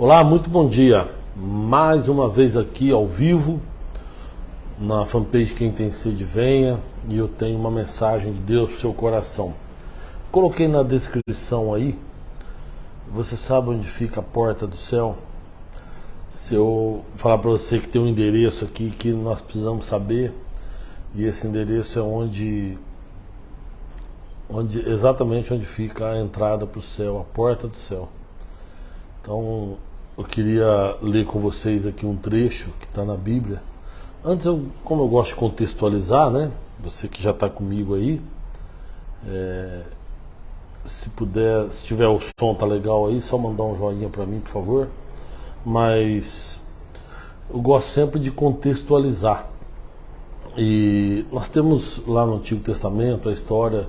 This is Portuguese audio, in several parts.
Olá, muito bom dia. Mais uma vez aqui ao vivo na fanpage Quem Tem Sede Venha, e eu tenho uma mensagem de Deus para o seu coração. Coloquei na descrição aí. Você sabe onde fica a porta do céu? Se eu falar para você que tem um endereço aqui que nós precisamos saber, e esse endereço é exatamente onde fica a entrada para o céu, a porta do céu. Então eu queria ler com vocês aqui um trecho que está na Bíblia. Antes, como eu gosto de contextualizar, né? Você que já está comigo aí, se puder, se tiver o som tá legal aí, só mandar um joinha para mim, por favor. Mas eu gosto sempre de contextualizar. E nós temos lá no Antigo Testamento a história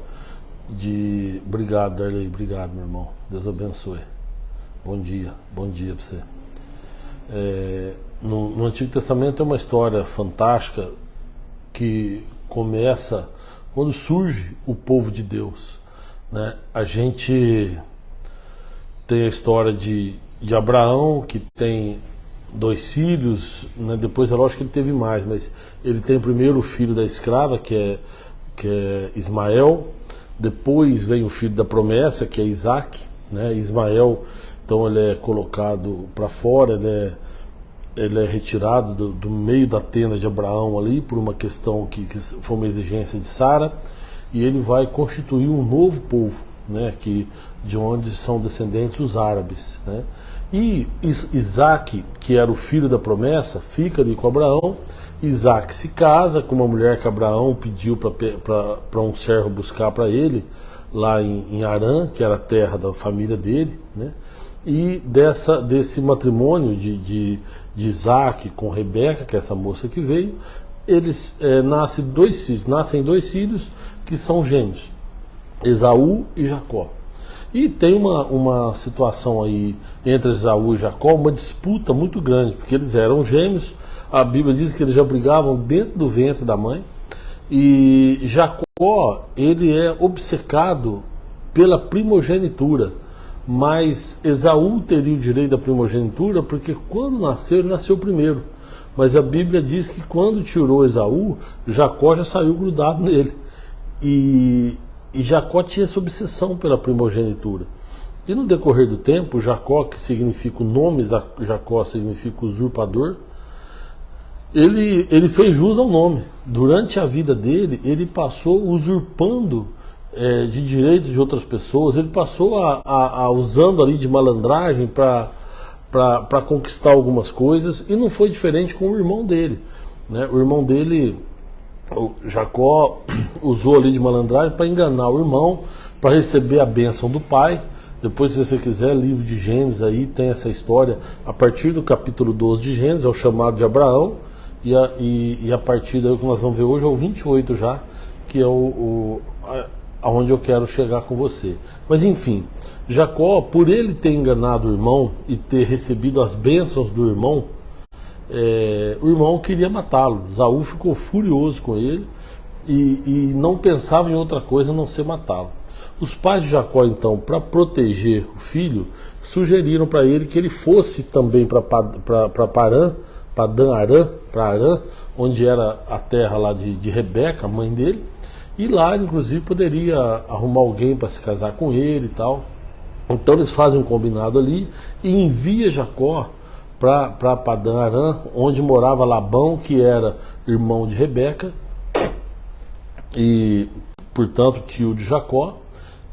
de... Obrigado, Darley, obrigado, meu irmão. Deus abençoe. Bom dia para você. No Antigo Testamento é uma história fantástica que começa quando surge o povo de Deus, né? A gente tem a história de Abraão, que tem 2 filhos, né? Depois é lógico que ele teve mais, mas ele tem primeiro o filho da escrava, que é Ismael. Depois vem o filho da promessa, que é Isaac, né? Ismael, então ele é colocado para fora, ele é retirado do meio da tenda de Abraão ali, por uma questão que foi uma exigência de Sara, e ele vai constituir um novo povo, né? De onde são descendentes os árabes, né? E Isaac, que era o filho da promessa, fica ali com Abraão. Isaac se casa com uma mulher que Abraão pediu para um servo buscar para ele, lá em Harã, que era a terra da família dele, né? E desse matrimônio de Isaac com Rebeca, que é essa moça que veio, nascem 2 filhos que são gêmeos, Esaú e Jacó. E tem uma situação aí entre Esaú e Jacó, uma disputa muito grande, porque eles eram gêmeos. A Bíblia diz que eles já brigavam dentro do ventre da mãe. E Jacó, ele é obcecado pela primogenitura, mas Esaú teria o direito da primogenitura, porque quando nasceu, ele nasceu primeiro. Mas a Bíblia diz que quando tirou Esaú, Jacó já saiu grudado nele. E Jacó tinha essa obsessão pela primogenitura. E no decorrer do tempo, Jacó, que significa o nome, Jacó significa usurpador, ele fez jus ao nome. Durante a vida dele, ele passou usurpando de direitos de outras pessoas. Ele passou usando ali de malandragem para conquistar algumas coisas, e não foi diferente com o irmão dele, né? O irmão dele, o Jacó, usou ali de malandragem para enganar o irmão, para receber a bênção do pai. Depois, se você quiser, livro de Gênesis aí tem essa história, a partir do capítulo 12 de Gênesis, é o chamado de Abraão, e a partir daí, o que nós vamos ver hoje é o 28 já, que é aonde eu quero chegar com você. Mas enfim, Jacó, por ele ter enganado o irmão e ter recebido as bênçãos do irmão, o irmão queria matá-lo. Esaú ficou furioso com ele e não pensava em outra coisa a não ser matá-lo. Os pais de Jacó, então, para proteger o filho, sugeriram para ele que ele fosse também para Harã, onde era a terra lá de Rebeca, a mãe dele, e lá, inclusive, poderia arrumar alguém para se casar com ele e tal. Então eles fazem um combinado ali e envia Jacó para Padã Arã, onde morava Labão, que era irmão de Rebeca e, portanto, tio de Jacó.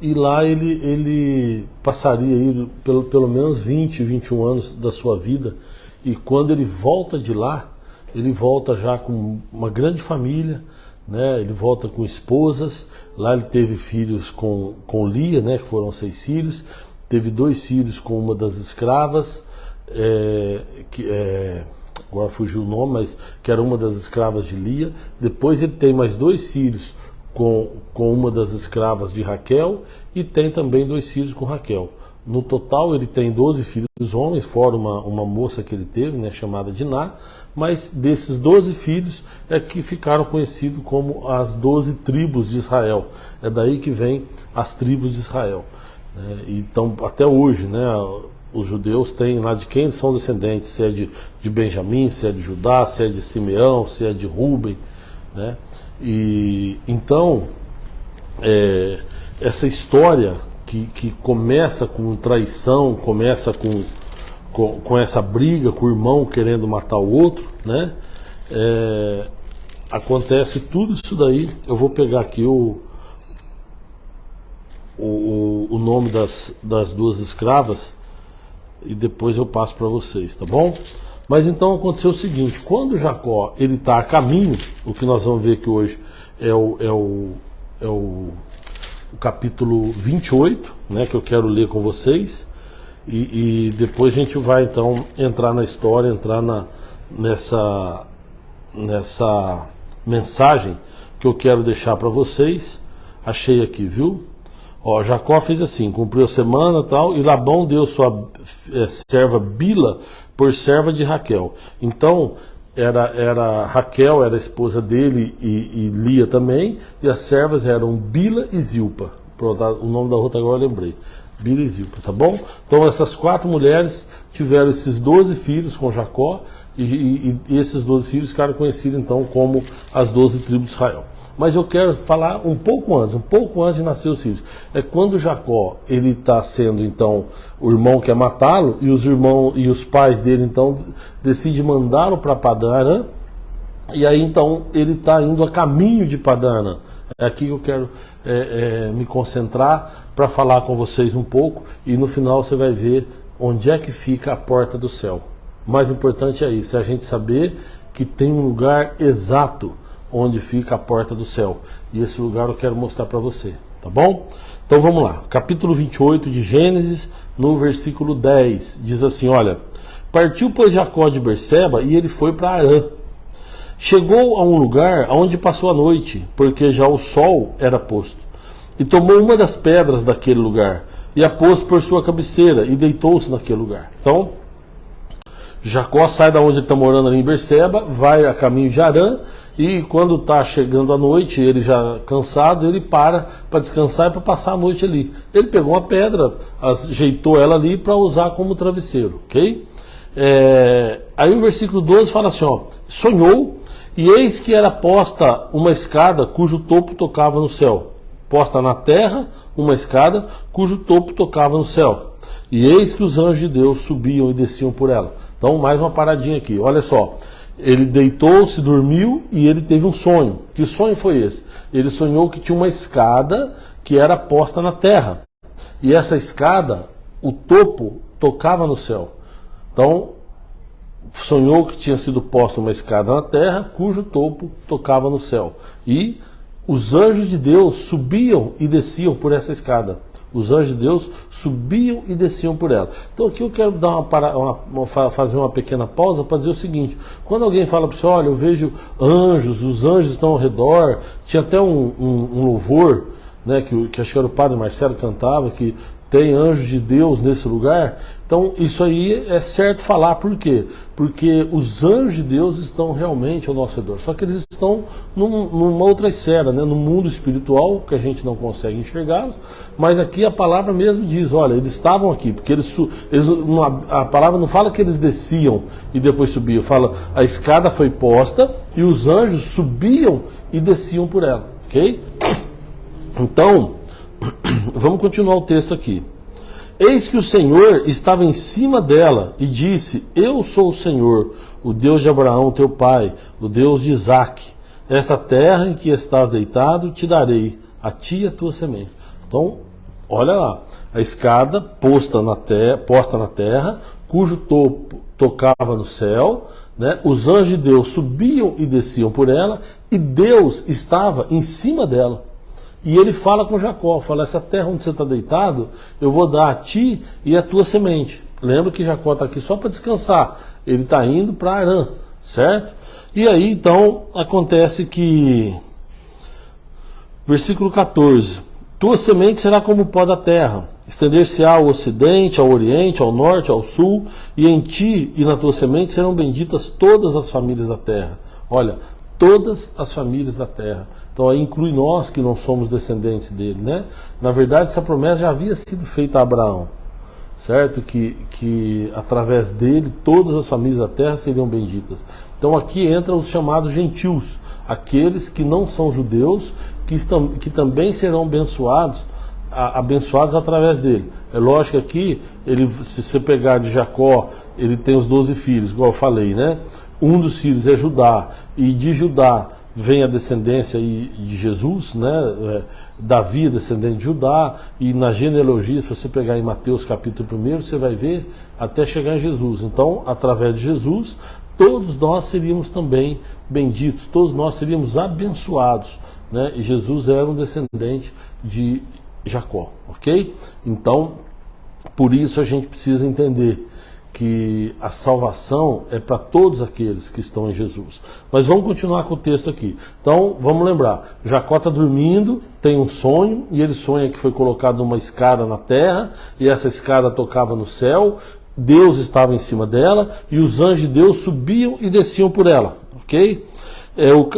E lá ele passaria aí pelo menos 20, 21 anos da sua vida. E quando ele volta de lá, ele volta já com uma grande família, né? Ele volta com esposas. Lá ele teve filhos com Lia, né? Que foram 6 filhos. Teve 2 filhos com uma das escravas, agora fugiu o nome, mas que era uma das escravas de Lia. Depois ele tem mais 2 filhos com uma das escravas de Raquel, e tem também 2 filhos com Raquel. No total ele tem 12 filhos homens, fora uma moça que ele teve, né, chamada Diná. Mas desses 12 filhos é que ficaram conhecidos como as 12 tribos de Israel. É daí que vem as tribos de Israel. Então, até hoje, né, os judeus têm lá de quem eles são descendentes, se é de Benjamim, se é de Judá, se é de Simeão, se é de Rúben, né? E então essa história que começa com traição, começa com essa briga com o irmão querendo matar o outro, né? Acontece tudo isso daí. Eu vou pegar aqui o nome das duas escravas e depois eu passo para vocês, tá bom? Mas então aconteceu o seguinte: quando Jacó ele está a caminho, o que nós vamos ver aqui hoje é o capítulo 28, né, que eu quero ler com vocês, e depois a gente vai então entrar na história, entrar nessa mensagem que eu quero deixar para vocês. Achei aqui, viu? Ó, Jacó fez assim, cumpriu a semana tal, e Labão deu sua serva Bila por serva de Raquel. Então, era Raquel, era a esposa dele, e Lia também, e as servas eram Bila e Zilpa. Pronto, o nome da outra agora eu lembrei. Bila e Zilpa, tá bom? Então essas 4 mulheres tiveram esses 12 filhos com Jacó, e esses 12 filhos ficaram conhecidos então como as 12 tribos de Israel. Mas eu quero falar um pouco antes de nascer os filhos. É quando Jacó ele está sendo então o irmão quer matá-lo, e os irmãos e os pais dele então decidem mandá-lo para Padã Arã, e aí então ele está indo a caminho de Padã Arã. É aqui que eu quero me concentrar para falar com vocês um pouco, e no final você vai ver onde é que fica a porta do céu. O mais importante é isso, é a gente saber que tem um lugar exato onde fica a porta do céu. E esse lugar eu quero mostrar para você, tá bom? Então vamos lá, capítulo 28 de Gênesis, no versículo 10, diz assim, olha: partiu, pois, Jacó de Berseba, e ele foi para Arã. Chegou a um lugar onde passou a noite, porque já o sol era posto. E tomou uma das pedras daquele lugar, e a pôs por sua cabeceira, e deitou-se naquele lugar. Então, Jacó sai da onde ele está morando ali em Berseba, vai a caminho de Arã, e quando está chegando a noite, ele já cansado, ele para descansar e para passar a noite ali. Ele pegou uma pedra, ajeitou ela ali para usar como travesseiro, ok? Aí o versículo 12 fala assim, ó: sonhou, e eis que era posta uma escada cujo topo tocava no céu. Posta na terra uma escada cujo topo tocava no céu. E eis que os anjos de Deus subiam e desciam por ela. Então, mais uma paradinha aqui, olha só. Ele deitou-se, dormiu, e ele teve um sonho. Que sonho foi esse? Ele sonhou que tinha uma escada que era posta na terra. E essa escada, o topo tocava no céu. Então, sonhou que tinha sido posta uma escada na terra, cujo topo tocava no céu. E os anjos de Deus subiam e desciam por essa escada. Os anjos de Deus subiam e desciam por ela. Então aqui eu quero dar fazer uma pequena pausa para dizer o seguinte: quando alguém fala para você, olha, eu vejo anjos, os anjos estão ao redor, tinha até um louvor, né, que acho que era o Padre Marcelo cantava, que tem anjos de Deus nesse lugar. Então isso aí é certo falar, por quê? Porque os anjos de Deus estão realmente ao nosso redor, só que eles estão numa outra esfera, né? No mundo espiritual, que a gente não consegue enxergá-los, mas aqui a palavra mesmo diz, olha, eles estavam aqui, porque a palavra não fala que eles desciam e depois subiam, fala, a escada foi posta e os anjos subiam e desciam por ela, ok? Então, vamos continuar o texto aqui. Eis que o Senhor estava em cima dela e disse: eu sou o Senhor, o Deus de Abraão teu pai, o Deus de Isaque. Esta terra em que estás deitado te darei, a ti e a tua semente. Então, olha lá, a escada posta na terra, cujo topo tocava no céu, né? Os anjos de Deus subiam e desciam por ela, e Deus estava em cima dela. E ele fala com Jacó, fala, essa terra onde você está deitado, eu vou dar a ti e a tua semente. Lembra que Jacó está aqui só para descansar, ele está indo para Arã, certo? E aí então acontece que, versículo 14, tua semente será como o pó da terra, estender-se-á ao ocidente, ao oriente, ao norte, ao sul, e em ti e na tua semente serão benditas todas as famílias da terra. Olha, todas as famílias da terra. Então aí inclui nós que não somos descendentes dele, né? Na verdade essa promessa já havia sido feita a Abraão. certo? Que através dele todas as famílias da terra seriam benditas. Então aqui entram os chamados gentios, aqueles que não são judeus, que também serão abençoados através dele. É lógico que aqui, se você pegar de Jacó, ele tem os 12 filhos, igual eu falei, né? Um dos filhos é Judá, e de Judá vem a descendência de Jesus, né? Davi é descendente de Judá, e na genealogia, se você pegar em Mateus capítulo 1, você vai ver até chegar em Jesus. Então, através de Jesus, todos nós seríamos também benditos, todos nós seríamos abençoados, né? E Jesus era um descendente de Jacó, ok? Então, por isso a gente precisa entender que a salvação é para todos aqueles que estão em Jesus. Mas vamos continuar com o texto aqui. Então, vamos lembrar, Jacó está dormindo, tem um sonho, e ele sonha que foi colocado uma escada na terra, e essa escada tocava no céu, Deus estava em cima dela, e os anjos de Deus subiam e desciam por ela, ok?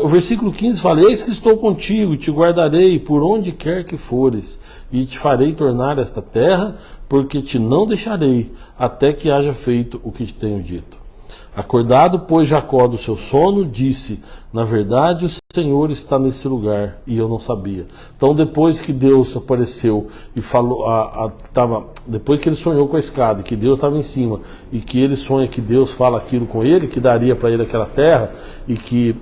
O versículo 15 fala: eis que estou contigo, e te guardarei por onde quer que fores, e te farei tornar esta terra, porque te não deixarei, até que haja feito o que te tenho dito. Acordado, pois, Jacó do seu sono, disse: na verdade, o Senhor está nesse lugar, e eu não sabia. Então, depois que Deus apareceu e falou, depois que ele sonhou com a escada, que Deus estava em cima, e que ele sonha que Deus fala aquilo com ele, que daria para ele aquela terra, e que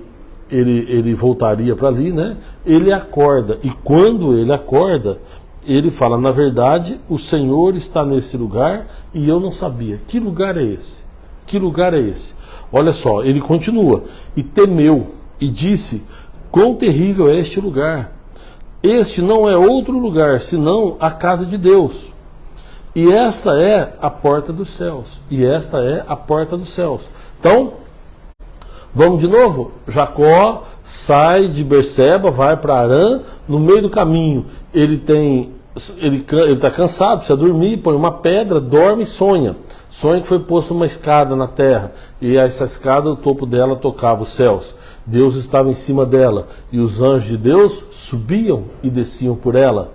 ele voltaria para ali, né? Ele acorda, e quando ele acorda, ele fala: na verdade, o Senhor está nesse lugar, e eu não sabia. Que lugar é esse? Que lugar é esse? Olha só, ele continua: e temeu, e disse: quão terrível é este lugar! Este não é outro lugar, senão a casa de Deus. E esta é a porta dos céus. E esta é a porta dos céus. Então, vamos de novo? Jacó sai de Berseba, vai para Harã. No meio do caminho, ele está cansado, precisa dormir, põe uma pedra, dorme e sonha. Sonha que foi posto uma escada na terra, e essa escada, o topo dela tocava os céus. Deus estava em cima dela, e os anjos de Deus subiam e desciam por ela.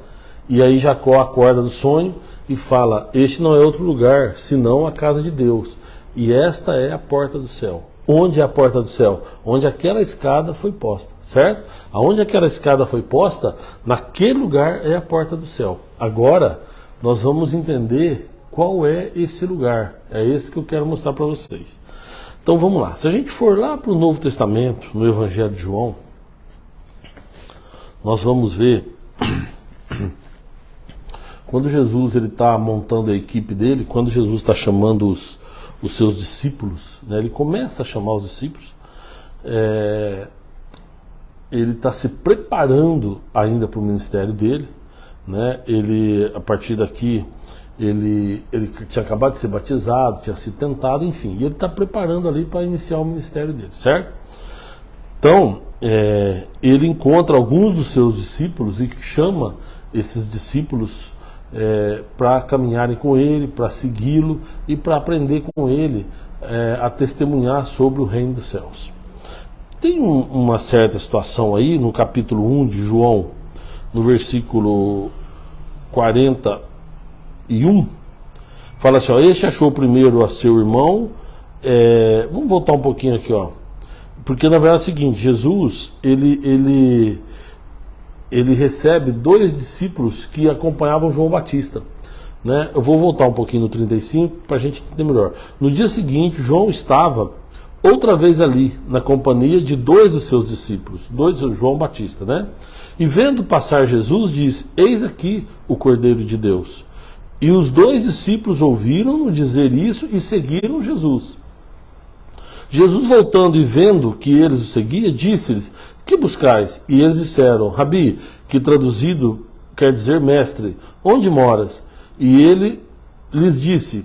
E aí Jacó acorda do sonho e fala: este não é outro lugar, senão a casa de Deus. E esta é a porta do céu. Onde é a porta do céu? Onde aquela escada foi posta, certo? Aonde aquela escada foi posta, naquele lugar é a porta do céu. Agora, nós vamos entender qual é esse lugar. É esse que eu quero mostrar para vocês. Então vamos lá. Se a gente for lá para o Novo Testamento, no Evangelho de João, nós vamos ver quando Jesus está montando a equipe dele, quando Jesus está chamando os seus discípulos, né? Ele começa a chamar os discípulos, ele está se preparando ainda para o ministério dele, né? Ele, a partir daqui, ele tinha acabado de ser batizado, tinha sido tentado, enfim, e ele está preparando ali para iniciar o ministério dele, certo? Então, ele encontra alguns dos seus discípulos e chama esses discípulos para caminharem com ele, para segui-lo e para aprender com ele a testemunhar sobre o reino dos céus. Tem uma certa situação aí no capítulo 1 de João, no versículo 41, fala assim: ó, este achou primeiro a seu irmão. Vamos voltar um pouquinho aqui, ó, porque na verdade é o seguinte: Jesus ele recebe 2 discípulos que acompanhavam João Batista, né? Eu vou voltar um pouquinho no 35 para a gente entender melhor. No dia seguinte, João estava outra vez ali, na companhia de 2 dos seus discípulos, João Batista, né? E vendo passar Jesus, diz: eis aqui o Cordeiro de Deus. E os 2 discípulos ouviram-no dizer isso e seguiram Jesus. Jesus, voltando e vendo que eles o seguiam, disse-lhes: que buscais? E eles disseram: Rabi, que traduzido quer dizer mestre, onde moras? E ele lhes disse: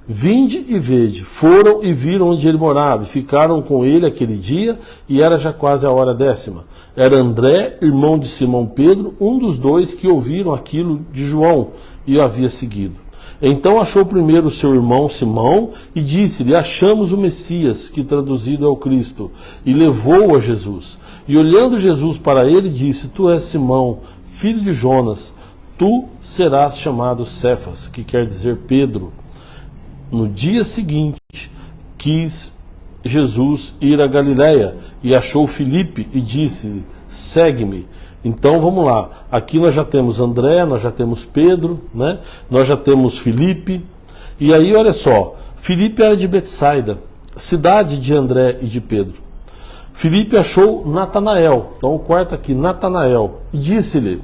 vinde e vede. Foram e viram onde ele morava, e ficaram com ele aquele dia, e era já quase a hora 10ª. Era André, irmão de Simão Pedro, um dos 2 que ouviram aquilo de João, e o havia seguido. Então achou primeiro o seu irmão Simão, e disse-lhe: achamos o Messias, que traduzido é o Cristo, e levou-o a Jesus. E olhando Jesus para ele, disse: tu és Simão, filho de Jonas, tu serás chamado Cefas, que quer dizer Pedro. no dia seguinte, quis Jesus ir a Galiléia e achou Filipe e disse-lhe: segue-me. Então vamos lá, aqui nós já temos André, nós já temos Pedro, né? Nós já temos Filipe, e aí olha só, Filipe era de Betsaida, cidade de André e de Pedro. Filipe achou Natanael, então o quarto aqui, Natanael, e disse-lhe: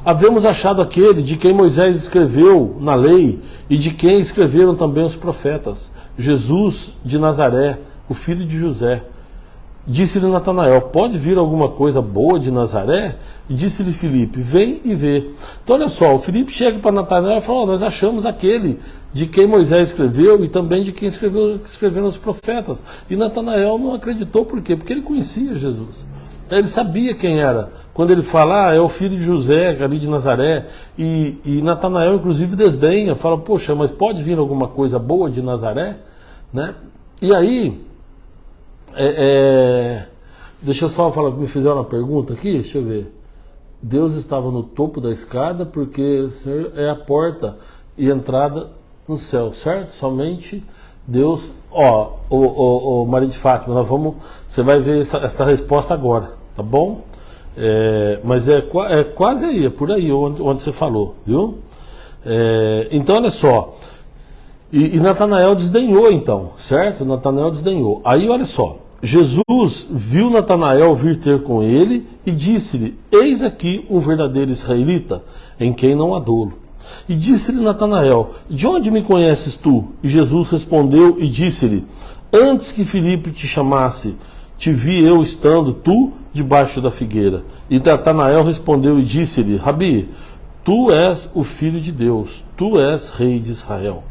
havemos achado aquele de quem Moisés escreveu na lei e de quem escreveram também os profetas, Jesus de Nazaré, o filho de José. Disse-lhe Natanael: pode vir alguma coisa boa de Nazaré? E disse-lhe Filipe: vem e vê. Então olha só, o Filipe chega para Natanael e fala: nós achamos aquele de quem Moisés escreveu e também de quem escreveram os profetas. E Natanael não acreditou, por quê? Porque ele conhecia Jesus. Ele sabia quem era. Quando ele fala: é o filho de José, ali de Nazaré. E Natanael inclusive desdenha, fala: poxa, mas pode vir alguma coisa boa de Nazaré? Né? E aí... deixa eu só falar, me fizeram uma pergunta aqui, deixa eu ver. Deus estava no topo da escada porque o Senhor é a porta e entrada no céu, certo? Somente Deus. Ó, Maria de Fátima, você vai ver essa resposta agora, tá bom? Mas é quase aí, é por aí onde você falou, viu? Então olha só. E Natanael desdenhou então, certo? Natanael desdenhou. Aí olha só, Jesus viu Natanael vir ter com ele e disse-lhe: eis aqui um verdadeiro israelita, em quem não há dolo. E disse-lhe Natanael: de onde me conheces tu? E Jesus respondeu e disse-lhe: antes que Filipe te chamasse, te vi eu estando tu debaixo da figueira. E Natanael respondeu e disse-lhe: Rabi, tu és o Filho de Deus, tu és Rei de Israel.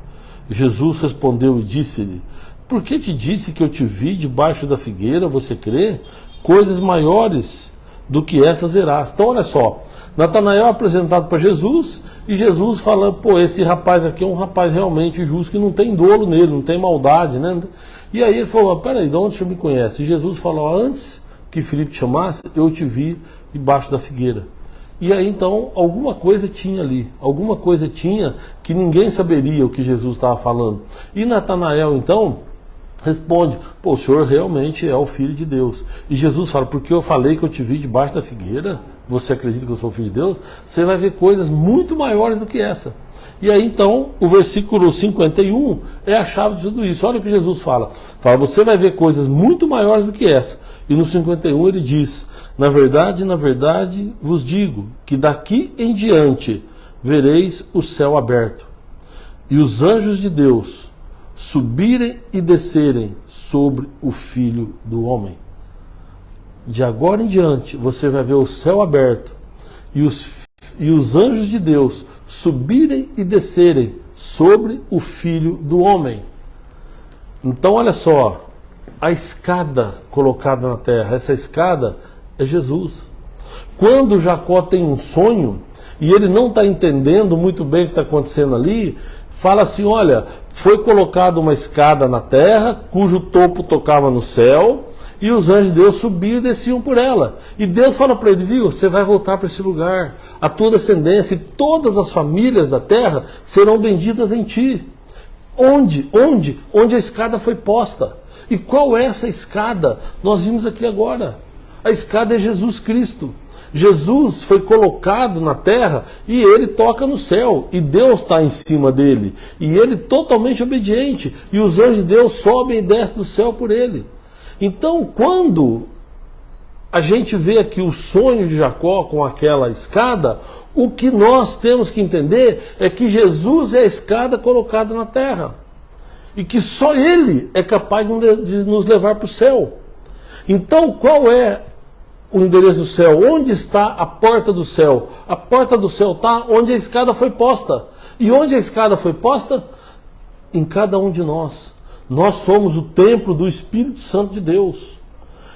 Jesus respondeu e disse-lhe: por que te disse que eu te vi debaixo da figueira? Você crê? Coisas maiores do que essas verás. Então olha só, Natanael é apresentado para Jesus e Jesus fala: pô, esse rapaz aqui é um rapaz realmente justo, que não tem dolo nele, não tem maldade, né? E aí ele falou: peraí, de onde o senhor me conhece? E Jesus falou: antes que Filipe te chamasse, eu te vi debaixo da figueira. E aí então alguma coisa tinha ali, alguma coisa tinha que ninguém saberia o que Jesus estava falando. E Natanael então responde: pô, o senhor realmente é o Filho de Deus. E Jesus fala: porque eu falei que eu te vi debaixo da figueira, você acredita que eu sou o Filho de Deus? Você vai ver coisas muito maiores do que essa. E aí então o versículo 51 é a chave de tudo isso. Olha o que Jesus fala: você vai ver coisas muito maiores do que essa. E no 51 ele diz: na verdade, vos digo que daqui em diante vereis o céu aberto e os anjos de Deus subirem e descerem sobre o Filho do Homem. De agora em diante você vai ver o céu aberto e os anjos de Deus subirem e descerem sobre o Filho do Homem. Então olha só, a escada colocada na terra, essa escada é Jesus. Quando Jacó tem um sonho e ele não está entendendo muito bem o que está acontecendo ali, fala assim: olha, foi colocada uma escada na terra, cujo topo tocava no céu, e os anjos de Deus subiam e desciam por ela. E Deus fala para ele: viu, você vai voltar para esse lugar, a tua descendência e todas as famílias da terra serão benditas em ti. Onde a escada foi posta. E qual é essa escada? Nós vimos aqui agora. A escada é Jesus Cristo. Jesus foi colocado na terra e ele toca no céu. E Deus está em cima dele. E ele totalmente obediente. E os anjos de Deus sobem e descem do céu por ele. Então, quando a gente vê aqui o sonho de Jacó com aquela escada, o que nós temos que entender é que Jesus é a escada colocada na terra. E que só ele é capaz de nos levar para o céu. Então, qual é o endereço do céu? Onde está a porta do céu? A porta do céu está onde a escada foi posta. E onde a escada foi posta? Em cada um de nós. Nós somos o templo do Espírito Santo de Deus.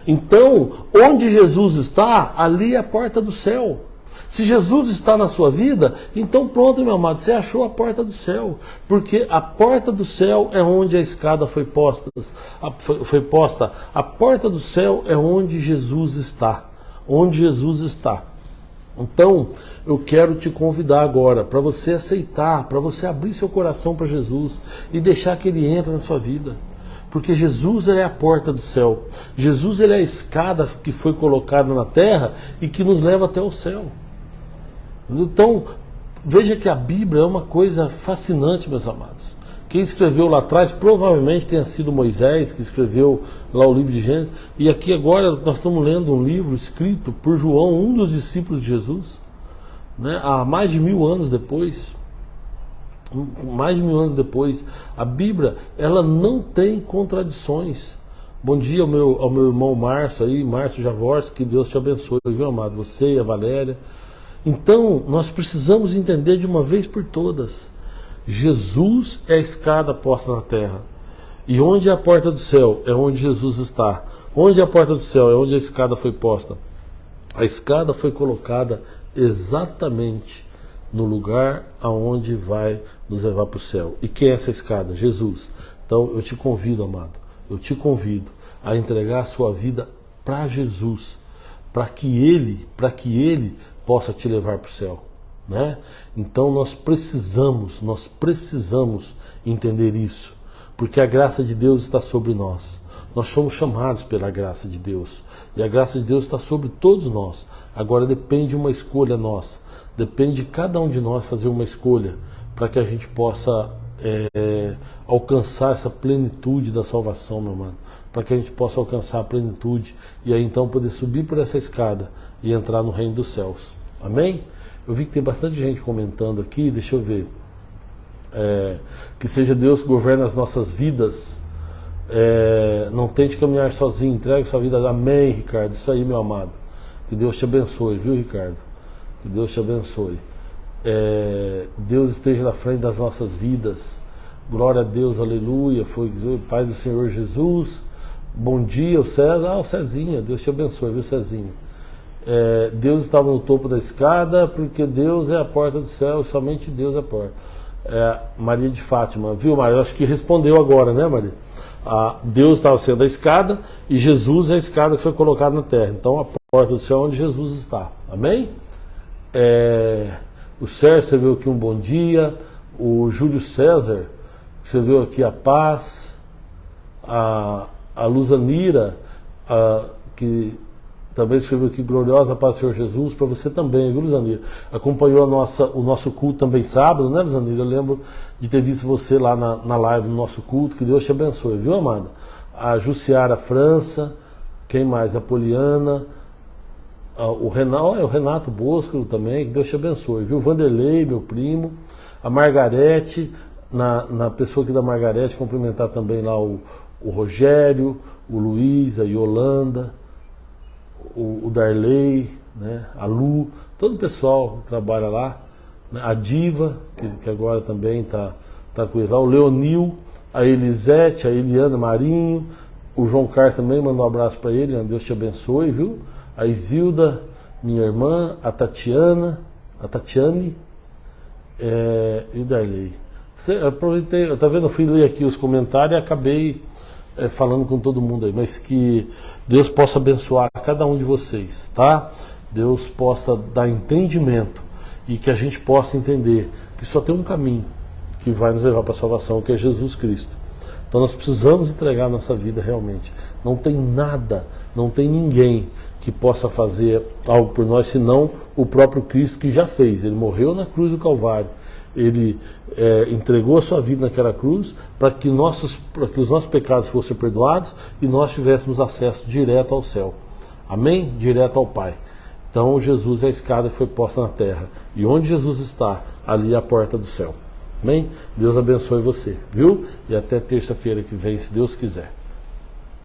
Então, onde Jesus está, ali é a porta do céu. Se Jesus está na sua vida, então pronto, meu amado, você achou a porta do céu. Porque a porta do céu é onde a escada foi posta. A porta do céu é onde Jesus está. Onde Jesus está. Então, eu quero te convidar agora para você aceitar, para você abrir seu coração para Jesus e deixar que Ele entre na sua vida. Porque Jesus é a porta do céu. Jesus ele é a escada que foi colocada na terra e que nos leva até o céu. Então, veja que a Bíblia é uma coisa fascinante, meus amados. Quem escreveu lá atrás provavelmente tenha sido Moisés, que escreveu lá o livro de Gênesis. E aqui agora nós estamos lendo um livro escrito por João, um dos discípulos de Jesus, né, há mais de 1000 anos depois. Mais de 1000 anos depois. A Bíblia, ela não tem contradições. Bom dia ao meu irmão Márcio aí, Márcio Javorski, que Deus te abençoe, viu, amado? Você e a Valéria. Então, nós precisamos entender de uma vez por todas. Jesus é a escada posta na terra. E onde é a porta do céu? É onde Jesus está. Onde é a porta do céu? É onde a escada foi posta. A escada foi colocada exatamente no lugar aonde vai nos levar para o céu. E quem é essa escada? Jesus. Então eu te convido, amado, eu te convido a entregar a sua vida para Jesus, para que Ele possa te levar para o céu, né? Então nós precisamos entender isso, porque a graça de Deus está sobre nós. Nós somos chamados pela graça de Deus, e a graça de Deus está sobre todos nós. Agora depende de uma escolha nossa, depende de cada um de nós fazer uma escolha, para que a gente possa alcançar essa plenitude da salvação, meu irmão, para que a gente possa alcançar a plenitude, e aí então poder subir por essa escada e entrar no reino dos céus. Amém? Eu vi que tem bastante gente comentando aqui, deixa eu ver. Que seja Deus que governe as nossas vidas. Não tente caminhar sozinho, entregue sua vida. Amém, Ricardo, isso aí, meu amado. Que Deus te abençoe, viu, Ricardo? Que Deus te abençoe. Deus esteja na frente das nossas vidas. Glória a Deus, aleluia. Foi paz do Senhor Jesus. Bom dia, o César. O Cezinha, Deus te abençoe, viu, Cezinha? Deus estava no topo da escada, porque Deus é a porta do céu e somente Deus é a porta. Maria de Fátima, viu, Maria? Eu acho que respondeu agora, né, Maria? Deus estava sendo a escada e Jesus é a escada que foi colocada na terra. Então a porta do céu é onde Jesus está. Amém? O Sérgio escreveu aqui um bom dia. O Júlio César escreveu aqui a paz. A Luzanira, que também escreveu aqui, gloriosa paz do Senhor Jesus, para você também, viu, Luzanira? Acompanhou o nosso culto também sábado, né, Luzanira? Eu lembro de ter visto você lá na live, no nosso culto, que Deus te abençoe, viu, amada? A Jussiara França, quem mais? A Poliana, o Renato Bosco também, que Deus te abençoe, viu? Vanderlei, meu primo, a Margarete, na pessoa aqui da Margarete, cumprimentar também lá o Rogério, o Luiz, a Yolanda, o Darley, né, a Lu, todo o pessoal que trabalha lá, né, a Diva, que agora também está com ele lá, o Leonil, a Elisete, a Eliana Marinho, o João Carlos também, manda um abraço para ele, Deus te abençoe, viu? A Isilda, minha irmã, a Tatiane, e o Darley. Aproveitei, tá vendo, eu fui ler aqui os comentários e acabei falando com todo mundo aí, mas que Deus possa abençoar cada um de vocês, tá? Deus possa dar entendimento e que a gente possa entender que só tem um caminho que vai nos levar para a salvação, que é Jesus Cristo. Então nós precisamos entregar a nossa vida realmente. Não tem nada, não tem ninguém que possa fazer algo por nós, senão o próprio Cristo, que já fez. Ele morreu na cruz do Calvário. Ele entregou a sua vida naquela cruz para que os nossos pecados fossem perdoados e nós tivéssemos acesso direto ao céu. Amém? Direto ao Pai. Então Jesus é a escada que foi posta na terra. E onde Jesus está, ali é a porta do céu. Amém? Deus abençoe você, viu? E até terça-feira que vem, se Deus quiser.